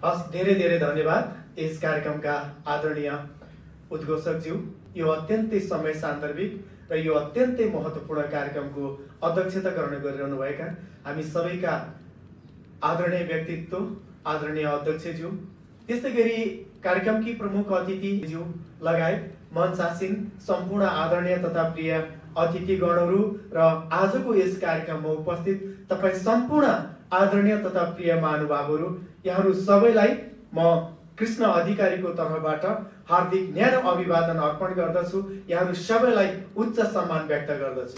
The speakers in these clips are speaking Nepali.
हस्, धेरै धेरै धन्यवाद यस कार्यक्रमका आदरणीय उद्घोषकज्यू। यो अत्यन्तै समय सान्दर्भिक र यो अत्यन्तै महत्त्वपूर्ण कार्यक्रमको अध्यक्षता गर्न गरिरहनुभएका हामी सबैका आदरणीय व्यक्तित्व, आदरणीय अध्यक्षज्यू, त्यस्तै गरी कार्यक्रमकी प्रमुख अतिथिज्यू लगायत मञ्चासीन सम्पूर्ण आदरणीय तथा प्रिय अतिथिगणहरू र आजको यस कार्यक्रममा उपस्थित तपाईँ सम्पूर्ण आदरणीय तथा प्रिय महानुभावहरू, यहाँहरू सबैलाई म कृष्ण अधिकारीको तर्फबाट हार्दिक न्यानो अभिवादन अर्पण गर्दछु। यहाँहरू सबैलाई उच्च सम्मान व्यक्त गर्दछु।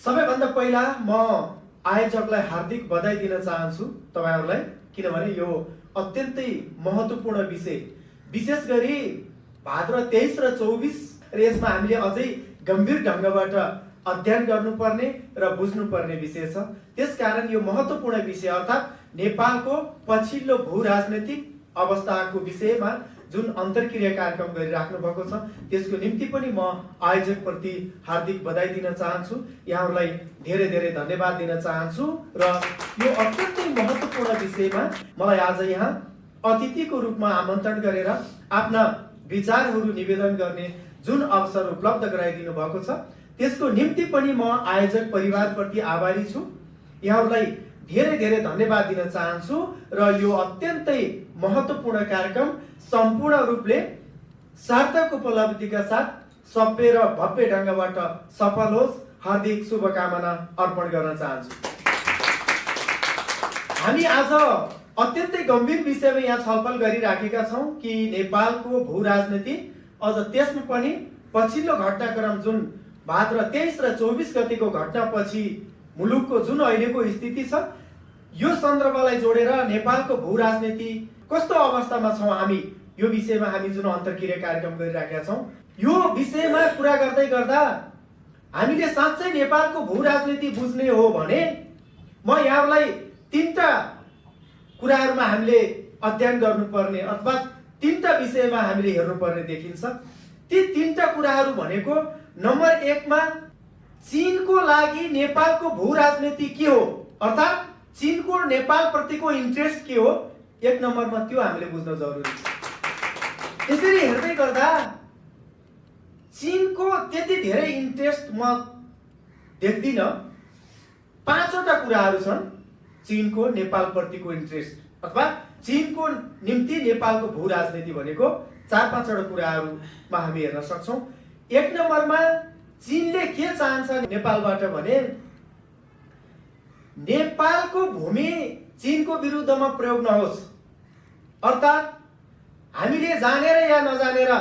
सबैभन्दा पहिला म आयोजकलाई हार्दिक बधाई दिन चाहन्छु तपाईहरुलाई, किनभने यो अत्यन्तै महत्त्वपूर्ण विषय, विशेष गरी भाद्र 23 र 24 र यसमा हामीले अझै गम्भीर ढङ्गबाट अध्ययन गर्नुपर्ने र बुझ्नुपर्ने विषय छ। त्यसकारण यो महत्त्वपूर्ण विषय अर्थात् नेपालको पछिल्लो भू राजनैतिक अवस्थाको विषयमा जुन अन्तर्क्रिया कार्यक्रम गरिराख्नु भएको छ, त्यसको निम्ति पनि म आयोजकप्रति हार्दिक बधाई दिन चाहन्छु। यहाँहरूलाई धेरै धेरै धन्यवाद दिन चाहन्छु र यो अत्यन्तै महत्त्वपूर्ण विषयमा मलाई आज यहाँ अतिथिको रूपमा आमन्त्रण गरेर आफ्ना विचारहरू निवेदन गर्ने जुन अवसर उपलब्ध गराइदिनु भएको छ, त्यसको निम्ति पनि म आयोजक परिवारप्रति आभारी छु। यहाँहरूलाई धेरै धेरै धन्यवाद दिन चाहन्छु र यो अत्यन्तै महत्त्वपूर्ण कार्यक्रम सम्पूर्ण रूपले सार्थक उपलब्धिका साथ सभ्य र भव्य ढङ्गबाट सफल होस्, हार्दिक शुभकामना अर्पण गर्न चाहन्छु। हामी आज अत्यन्तै गम्भीर विषयमा यहाँ छलफल गरिराखेका छौँ कि नेपालको भू राजनीति, अझ त्यसमा पनि पछिल्लो घटनाक्रम जुन भाद्र 23 र 24 गतिको घटनापछि मुलुकको जुन अहिलेको स्थिति छ, यो सन्दर्भलाई जोडेर नेपालको भू राजनीति कस्तो अवस्थामा छौँ हामी, यो विषयमा हामी जुन अन्तर्क्रिया कार्यक्रम गरिराखेका छौँ, यो विषयमा कुरा गर्दै गर्दा हामीले साँच्चै नेपालको भू राजनीति बुझ्ने हो भने म यहाँहरूलाई तीनटा कुराहरूमा हामीले अध्ययन गर्नुपर्ने अथवा तीनटा विषयमा हामीले हेर्नुपर्ने देखिन्छ। ती तीनटा कुराहरू भनेको नम्बर 1 मा चीनको लागि नेपालको भू राजनीति के हो, अर्थात् चीनको नेपाल प्रतिको इन्ट्रेस्ट के हो, 1 नम्बरमा त्यो हामीले बुझ्न जरुरी छ। यसरी हेर्दै गर्दा चीनको त्यति धेरै इन्ट्रेस्ट म देख्दिन। 5 वटा कुराहरू छन् चीनको नेपाल प्रतिको इन्ट्रेस्ट अथवा चीनको निम्ति नेपालको भू राजनीति भनेको 4-5 वटा कुराहरूमा हामी हेर्न सक्छौँ। 1 नम्बरमा चीनले के चाहन्छ नेपालबाट भने नेपालको भूमि चीनको विरुद्धमा प्रयोग नहोस्, अर्थात् हामीले जानेर या नजानेर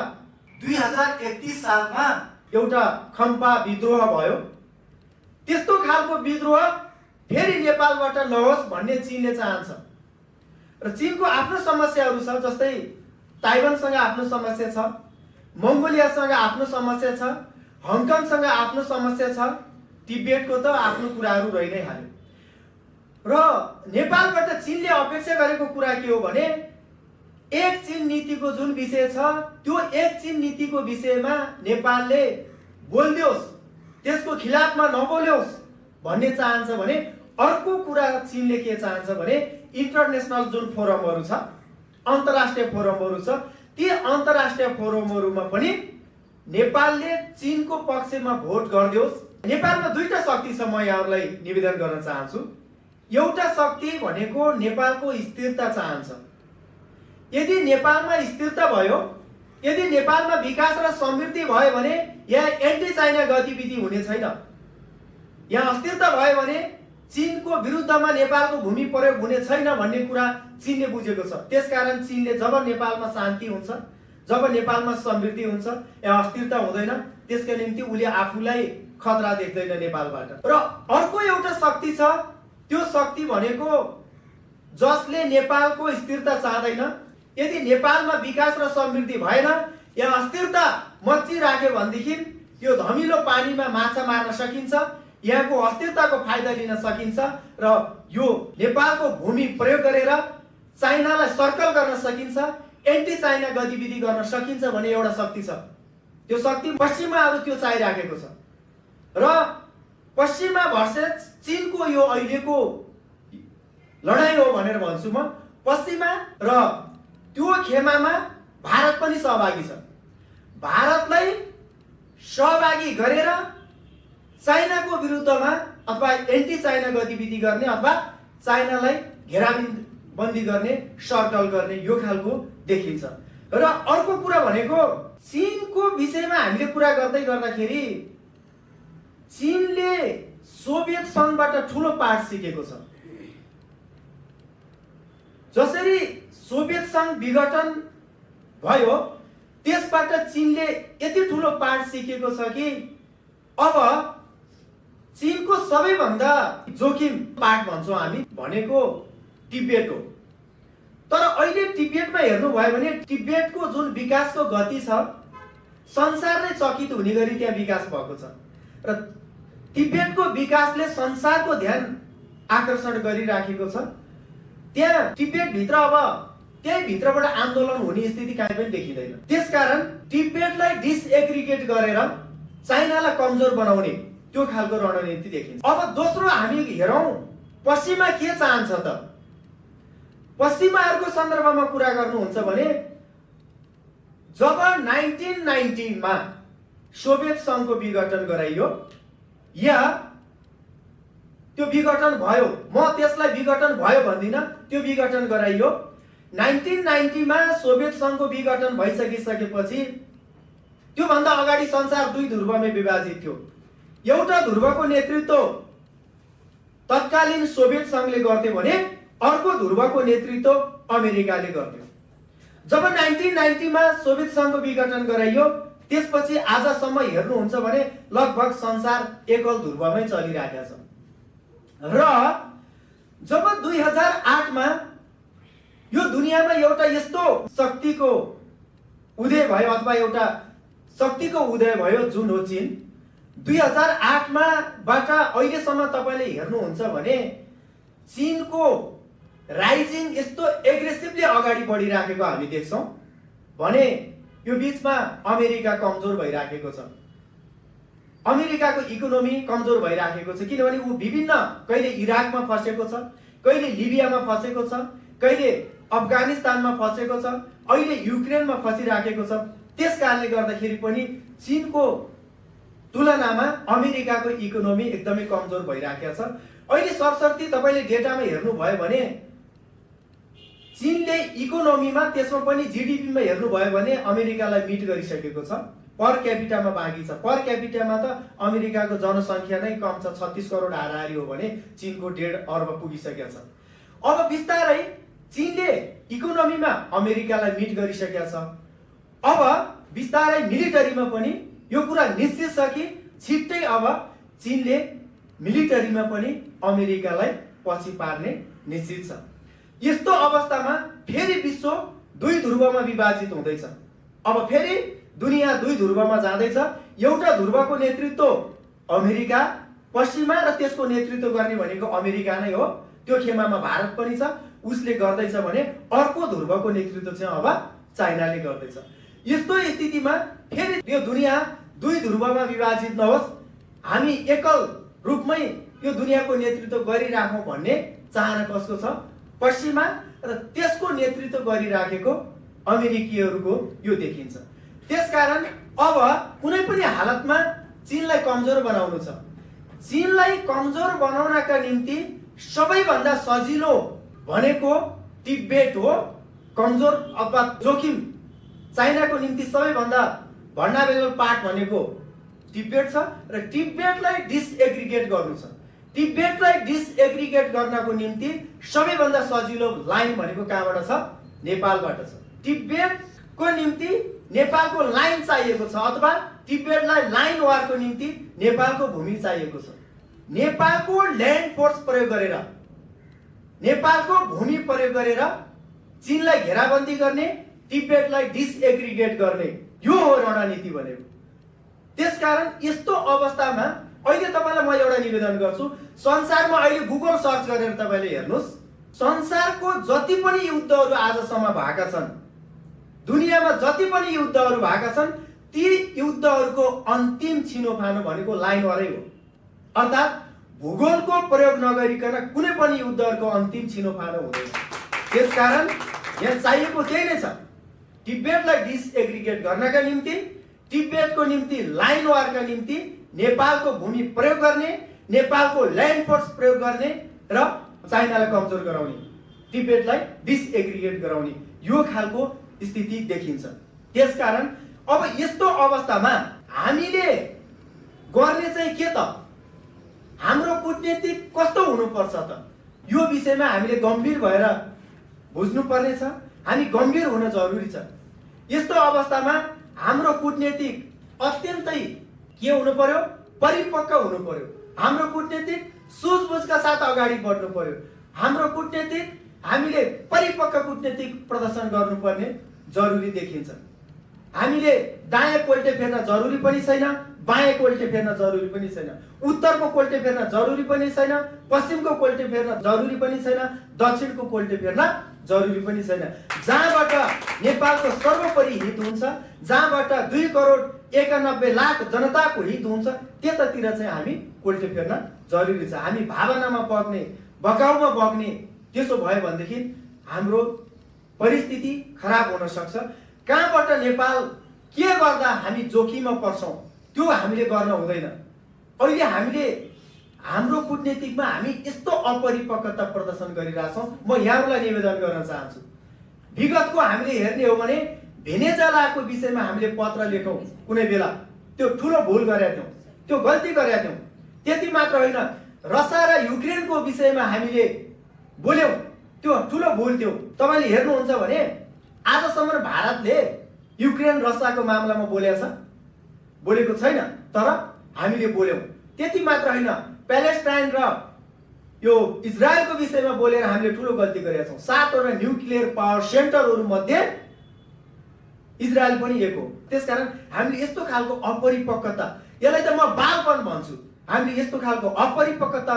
2031 सालमा एउटा खम्पा विद्रोह भयो, त्यस्तो खालको विद्रोह फेरि नेपालबाट नहोस् भन्ने चीनले चाहन्छ। र चीनको आफ्नो समस्याहरू छ, जस्तै ताइवानसँग आफ्नो समस्या छ, मङ्गोलियासँग आफ्नो समस्या छ, हङकङसँग आफ्नो समस्या छ, तिब्बतको त आफ्नो कुराहरू रहि नै हाल्यो। र नेपालबाट चीनले अपेक्षा गरेको कुरा के हो भने एक चीन नीतिको जुन विषय छ, त्यो एक चीन नीतिको विषयमा नेपालले बोल्दियोस्, त्यसको खिलाफमा नबोल्योस् भन्ने चाहन्छ भने अर्को कुरा चीनले के चाहन्छ भने इन्टरनेसनल जुन फोरमहरू छ, अन्तर्राष्ट्रिय फोरमहरू छ, ती अन्तर्राष्ट्रिय फोरमहरूमा पनि नेपालले चीनको पक्षमा भोट गरिदियोस्। नेपालमा दुईटा शक्ति छ, म यहाँहरूलाई निवेदन गर्न चाहन्छु। एउटा शक्ति भनेको नेपालको स्थिरता चाहन्छ। यदि नेपालमा स्थिरता भयो, यदि नेपालमा विकास र समृद्धि भयो भने यहाँ एन्टी चाइना गतिविधि हुने छैन। यहाँ अस्थिरता भयो भने चीनको विरुद्धमा नेपालको भूमि प्रयोग हुने छैन भन्ने कुरा चीनले बुझेको छ। त्यसकारण चीनले जब नेपालमा शान्ति हुन्छ, जब नेपालमा समृद्धि हुन्छ, यहाँ अस्थिरता हुँदैन, त्यसका निम्ति उसले आफूलाई खतरा देख्दैन नेपालबाट। र अर्को एउटा शक्ति छ, त्यो शक्ति भनेको जसले नेपालको स्थिरता चाहँदैन। यदि नेपालमा विकास र समृद्धि भएन, यहाँ अस्थिरता मच्चिराख्यो भनेदेखि यो धमिलो पानीमा माछा मार्न सकिन्छ, यहाँको अस्थिरताको फाइदा लिन सकिन्छ र यो नेपालको भूमि प्रयोग गरेर चाइनालाई सर्कल गर्न सकिन्छ, एन्टी चाइना गतिविधि गर्न सकिन्छ भन्ने एउटा शक्ति छ। त्यो शक्ति पश्चिमाहरू त्यो चाहिराखेको छ र पश्चिमा भर्सेस चीनको यो अहिलेको लडाईँ हो भनेर भन्छु म। पश्चिमा र त्यो खेमामा भारत पनि सहभागी छ। भारतलाई सहभागी गरेर चाइनाको विरुद्धमा अथवा एन्टी चाइना गतिविधि गर्ने अथवा चाइनालाई घेराबन्दी गर्ने, सर्कल गर्ने यो खालको देखिन्छ। र अर्को कुरा भनेको चीनको विषयमा हामीले कुरा गर्दै गर्दाखेरि चीनले सोभियत सङ्घबाट ठुलो पाठ सिकेको छ। जसरी सोभियत सङ्घ विघटन भयो त्यसबाट चीनले यति ठुलो पाठ सिकेको छ कि अब चीनको सबैभन्दा जोखिम पाठ भन्छौँ हामी भनेको तिब्बत हो। तर अहिले तिब्बतमा हेर्नुभयो भने तिब्बतको जुन विकासको गति छ संसार नै चकित हुने गरी त्यहाँ विकास भएको छ र तिब्बतको विकासले संसारको ध्यान आकर्षण गरिराखेको छ। त्यहाँ तिब्बतभित्र अब त्यही भित्रबाट आन्दोलन हुने स्थिति कहीँ पनि देखिँदैन। त्यसकारण तिब्बतलाई डिसएग्रिगेट गरेर चाइनालाई कमजोर बनाउने त्यो खालको रणनीति देखिन्छ। अब दोस्रो हामी हेरौँ पश्चिमा के चाहन्छ त। पश्चिमाहरूको सन्दर्भमा कुरा गर्नुहुन्छ भने जब 1990 मा सोभियत सङ्घको विघटन गराइयो या त्यो विघटन भयो, म त्यसलाई विघटन भयो भन्दिनँ, त्यो विघटन गराइयो। 1990 मा सोभियत सङ्घको विघटन भइसकिसकेपछि त्योभन्दा अगाडि संसार दुई ध्रुवमा विभाजित थियो। एउटा ध्रुवको नेतृत्व तत्कालीन सोभियत सङ्घले गर्थ्यो भने अर्को ध्रुवको नेतृत्व अमेरिकाले गर्थ्यो। जब 1990 मा सोभियत सङ्घको विघटन गराइयो त्यसपछि आजसम्म हेर्नुहुन्छ भने लगभग संसार एकल ध्रुवमै चलिरहेको छ। र जब 2008 मा यो दुनियाँमा एउटा यस्तो शक्तिको उदय भयो अथवा एउटा शक्तिको उदय भयो जुन हो चीन, 2008 मा बाट अहिलेसम्म तपाईले हेर्नुहुन्छ भने चीनको राइजिङ यस्तो एग्रेसिभली अगाडि बढिराखेको हामी देख्छौँ भने यो बीचमा अमेरिका कमजोर भइराखेको छ। अमेरिकाको इकोनोमी कमजोर भइराखेको छ किनभने ऊ विभिन्न कहिले इराकमा फसेको छ, कहिले लिबियामा फसेको छ, कहिले अफगानिस्तानमा फसेको छ, अहिले युक्रेनमा फसिराखेको छ। त्यसकारणले गर्दाखेरि पनि चीनको तुलनामा अमेरिकाको इकोनोमी एकदमै कमजोर भइराखेको छ। अहिले सरसर्ती तपाईले डेटामा हेर्नुभयो भने चीनले इकोनोमीमा त्यसमा पनि जीडीपीमा हेर्नुभयो भने अमेरिकालाई मिट गरिसकेको छ। पर क्यापिटामा बाँकी छ। पर क्यापिटामा त अमेरिकाको जनसङ्ख्या नै कम छ, 36 करोड हाराहारी हो भने चीनको 1.5 अर्ब पुगिसकेको छ। अब बिस्तारै चीनले इकोनोमीमा अमेरिकालाई मिट गरिसकेको छ। अब बिस्तारै मिलिटरीमा पनि यो कुरा निश्चित छ कि छिट्टै अब चीनले मिलिटरीमा पनि अमेरिकालाई पछि पार्ने निश्चित छ। यस्तो अवस्थामा फेरि विश्व दुई ध्रुवमा विभाजित हुँदैछ। अब फेरि दुनियाँ दुई ध्रुवमा जाँदैछ। एउटा ध्रुवको नेतृत्व अमेरिका पश्चिमा र त्यसको नेतृत्व गर्ने भनेको अमेरिका नै हो। त्यो खेमामा भारत पनि छ, उसले गर्दैछ भने अर्को ध्रुवको नेतृत्व चाहिँ अब चाइनाले गर्दैछ। यस्तो स्थितिमा फेरि यो दुनियाँ दुई ध्रुवमा विभाजित नहोस्, हामी एकल रूपमै यो दुनियाँको नेतृत्व गरिराखौँ भन्ने चाहना कसको छ? पश्चिमा र त्यसको नेतृत्व गरिराखेको अमेरिकीहरूको यो देखिन्छ। त्यसकारण अब कुनै पनि हालतमा चीनलाई कमजोर बनाउनु छ। चीनलाई कमजोर बनाउनका निम्ति सबैभन्दा सजिलो भनेको तिब्बत हो। कमजोर अथवा जोखिम चाइनाको निम्ति सबैभन्दा भर्नाबेबल पार्ट भनेको तिब्बत छ र तिब्बतलाई डिसएग्रिगेट गर्नु छ। तिब्बतलाई डिसएग्रिगेट गर्नको निम्ति सबैभन्दा सजिलो लाइन भनेको कहाँबाट छ? नेपालबाट छ। तिब्बतको निम्ति नेपालको लाइन चाहिएको छ अथवा तिब्बतलाई लाइन वारको निम्ति नेपालको भूमि चाहिएको छ। नेपालको ल्यान्ड फोर्स प्रयोग गरेर, नेपालको भूमि प्रयोग गरेर चीनलाई घेराबन्दी गर्ने, तिब्बतलाई डिसएग्रिगेट गर्ने, यो हो रणनीति भनेको। त्यसकारण यस्तो अवस्थामा अहिले तपाईलाई म एउटा निवेदन गर्छु, संसारमा अहिले गुगल सर्च गरेर तपाईले हेर्नुस्, संसारको जति पनि युद्धहरू आजसम्म भएका छन्, दुनियाँमा जति पनि युद्धहरू भएका छन्, ती युद्धहरूको अन्तिम छिनोफानो भनेको लाइन वारै हो। अर्थात् भूगोलको प्रयोग नगरिकन कुनै पनि युद्धहरूको अन्तिम छिनोफानो हुँदैन। त्यसकारण यहाँ चाहिएको त्यही नै छ, तिब्बतलाई डिसएग्रिगेट गर्नका निम्ति, तिब्बतको निम्ति लाइन वारका निम्ति नेपालको भूमि प्रयोग गर्ने, नेपालको ल्यान्ड फोर्स प्रयोग गर्ने र चाइनालाई कमजोर गराउने, तिब्बतलाई डिसएग्रिगेट गराउने यो खालको स्थिति देखिन्छ। त्यसकारण अब यस्तो अवस्थामा हामीले गर्ने चाहिँ के त, हाम्रो कूटनीतिक कस्तो हुनुपर्छ त, यो विषयमा हामीले गम्भीर भएर बुझ्नुपर्ने छ। हामी गम्भीर हुन जरुरी छ। यस्तो अवस्थामा हाम्रो कूटनीतिक अत्यन्तै के हुनु पर्यो, परिपक्व हुनु पर्यो। हाम्रो कूटनीतिक सुझबुझका साथ अगाडि बढ्नु पर्यो। हाम्रो कूटनीतिक हामीले परिपक्व कूटनीतिक प्रदर्शन गर्नुपर्ने जरुरी देखिन्छ। हामीले दायाँ कोल्टे फेर्न जरुरी पनि छैन, बायाँ कोल्टे फेर्न जरुरी पनि छैन, उत्तरको कोल्टे फेर्न जरुरी पनि छैन, पश्चिमको कोल्टे फेर्न जरुरी पनि छैन, दक्षिणको कोल्टे फेर्न जरुरी पनि छैन। जहाँबाट नेपालको सर्वोपरि हित हुन्छ, जहाँबाट 2,91,00,000 जनताको हित हुन्छ, त्यतातिर चाहिँ हामी कोल्टे फेर्न जरुरी छ। हामी भावनामा बग्ने, बगाउमा बग्ने त्यसो भयो भनेदेखि हाम्रो परिस्थिति खराब हुन सक्छ। कहाँबाट नेपाल के गर्दा हामी जोखिममा पर्छौं त्यो हामीले गर्न हुँदैन। अहिले हामीले हाम्रो कूटनीतिकमा हामी यस्तो अपरिपक्वता प्रदर्शन गरिरहेछौँ। म यहाँहरूलाई निवेदन गर्न चाहन्छु, विगतको हामीले हेर्ने हो भने भेनेजुएलाको विषयमा हामीले पत्र लेखौँ, कुनै बेला त्यो ठुलो भुल गरेका थियौँ, त्यो गल्ती गरेका थियौँ। त्यति मात्र होइन, रसिया र युक्रेनको विषयमा हामीले बोल्यौँ, त्यो ठुलो भुल थियो। तपाईले हेर्नुहुन्छ भने आजसम्म भारतले युक्रेन रसियाको मामलामा बोलेको छैन, तर हामीले बोल्यौँ। त्यति मात्र होइन, प्यालेस्टाइन र यो इजरायलको विषयमा बोलेर हामीले ठुलो गल्ती गरेका छौँ। 7वटा न्युक्लियर पावर सेन्टरहरू मध्ये इजरायल पनि एक हो। त्यसकारण हामीले यस्तो खालको अपरिपक्वता, यसलाई त म बालपन भन्छु, हामीले यस्तो खालको अपरिपक्वता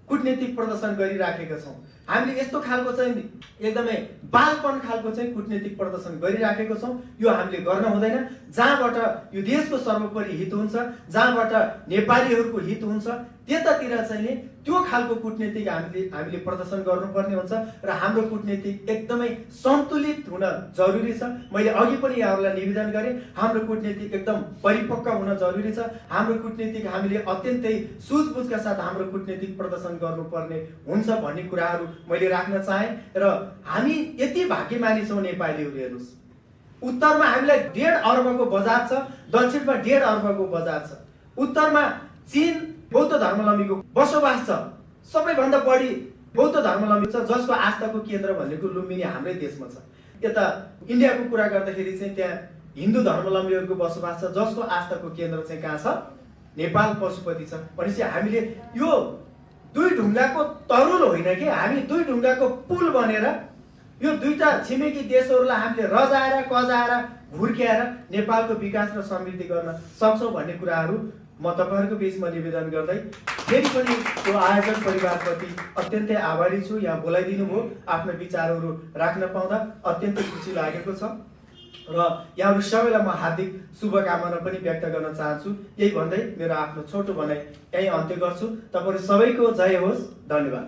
कूटनीतिक प्रदर्शन गरिराखेका छौँ। हामीले यस्तो खालको चाहिँ एकदमै बालपन खालको चाहिँ कूटनीतिक प्रदर्शन गरिराखेको छौँ। यो हामीले गर्न हुँदैन। जहाँबाट यो देशको सर्वोपरि हित हुन्छ, जहाँबाट नेपालीहरूको हित हुन्छ, त्यतातिर चाहिँ त्यो खालको कूटनीतिक हामीले प्रदर्शन गर्नुपर्ने हुन्छ र हाम्रो कूटनीतिक एकदमै सन्तुलित हुन जरुरी छ। मैले अघि पनि यहाँहरूलाई निवेदन गरेँ, हाम्रो कूटनीतिक एकदम परिपक्व हुन जरुरी छ। हाम्रो कूटनीतिक हामीले अत्यन्तै सुझबुझका साथ हाम्रो कूटनीतिक प्रदर्शन गर्नुपर्ने हुन्छ भन्ने कुराहरू मैले राख्न चाहेँ। र हामी यति भाग्यमानी छौँ नेपालीहरू, हेर्नुहोस्, उत्तरमा हामीलाई 1.5 अर्बको बजार छ, दक्षिणमा 1.5 अर्बको बजार छ। उत्तरमा चीन बौद्ध धर्मावलम्बीको बसोबास छ, सबैभन्दा बढी बौद्ध धर्मावलम्बी छ, जसको आस्थाको केन्द्र भनेको लुम्बिनी हाम्रै देशमा छ। यता इन्डियाको कुरा गर्दाखेरि चाहिँ त्यहाँ हिन्दू धर्मावलम्बीहरूको बसोबास छ, जसको आस्थाको केन्द्र चाहिँ कहाँ छ, नेपाल पशुपति छ। भनेपछि हामीले यो 2 ढुङ्गाको तरुल होइन कि, हामी 2 ढुङ्गाको पुल बनेर यो 2टा छिमेकी देशहरूलाई हामीले रजाएर कजाएर घुर्क्याएर नेपालको विकास र समृद्धि गर्न सक्छौँ भन्ने कुराहरू म तपाईहरुको बीचमा निवेदन गर्दै फेरि पनि त्यो आयोजक परिवारप्रति अत्यन्तै आभारी छु। यहाँ बोलाइदिनु भयो, आफ्नो विचारहरू राख्न पाउँदा अत्यन्तै खुसी लागेको छ र यहाँहरु सबैलाई म हार्दिक शुभकामना पनि व्यक्त गर्न चाहन्छु। यही भन्दै मेरो आफ्नो छोटो भनाइ यही अन्त्य गर्छु। तपाईहरु सबैको जय होस्। धन्यवाद।